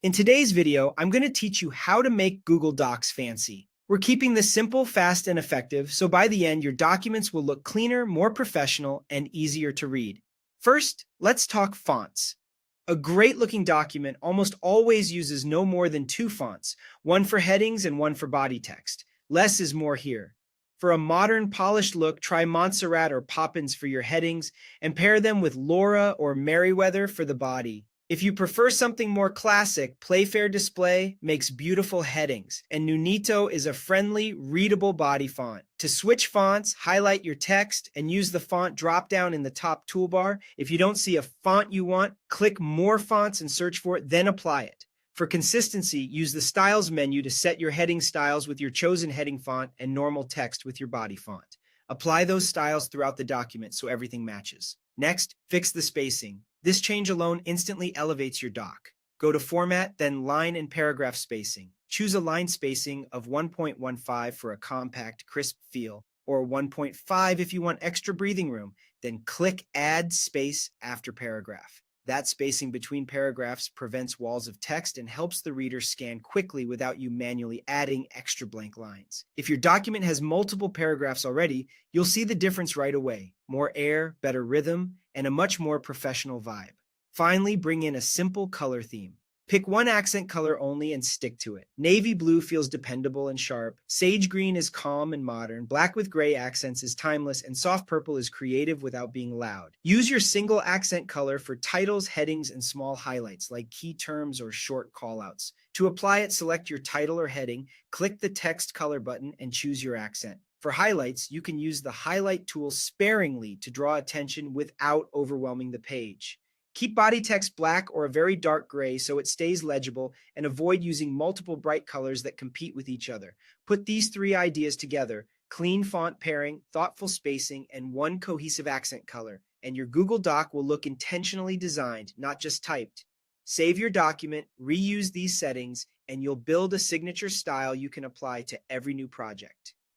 In today's video, I'm going to teach you how to make Google Docs fancy. We're keeping this simple, fast, and effective, so by the end, your documents will look cleaner, more professional, and easier to read. First, let's talk fonts. A great looking document almost always uses no more than two fonts, one for headings and one for body text. Less is more here. For a modern, polished look, try Montserrat or Poppins for your headings, and pair them with Laura or Merriweather for the body. If you prefer something more classic, Playfair Display makes beautiful headings, and Nunito is a friendly, readable body font. To switch fonts, highlight your text and use the font drop-down in the top toolbar. If you don't see a font you want, click More Fonts and search for it, then apply it. For consistency, use the Styles menu to set your heading styles with your chosen heading font and normal text with your body font. Apply those styles throughout the document so everything matches. Next, fix the spacing. This change alone instantly elevates your doc. Go to Format, then Line and Paragraph Spacing. Choose a line spacing of 1.15 for a compact, crisp feel, or 1.5 if you want extra breathing room. Then click Add Space after paragraph. That spacing between paragraphs prevents walls of text and helps the reader scan quickly without you manually adding extra blank lines. If your document has multiple paragraphs already, you'll see the difference right away. More air, better rhythm, and a much more professional vibe. Finally, bring in a simple color theme. Pick one accent color only and stick to it. Navy blue feels dependable and sharp. Sage green is calm and modern. Black with gray accents is timeless, and soft purple is creative without being loud. Use your single accent color for titles, headings, and small highlights like key terms or short callouts. To apply it, select your title or heading, click the text color button, and choose your accent. For highlights, you can use the highlight tool sparingly to draw attention without overwhelming the page. Keep body text black or a very dark gray so it stays legible, and avoid using multiple bright colors that compete with each other. Put these three ideas together: clean font pairing, thoughtful spacing, and one cohesive accent color, and your Google Doc will look intentionally designed, not just typed. Save your document, reuse these settings, and you'll build a signature style you can apply to every new project.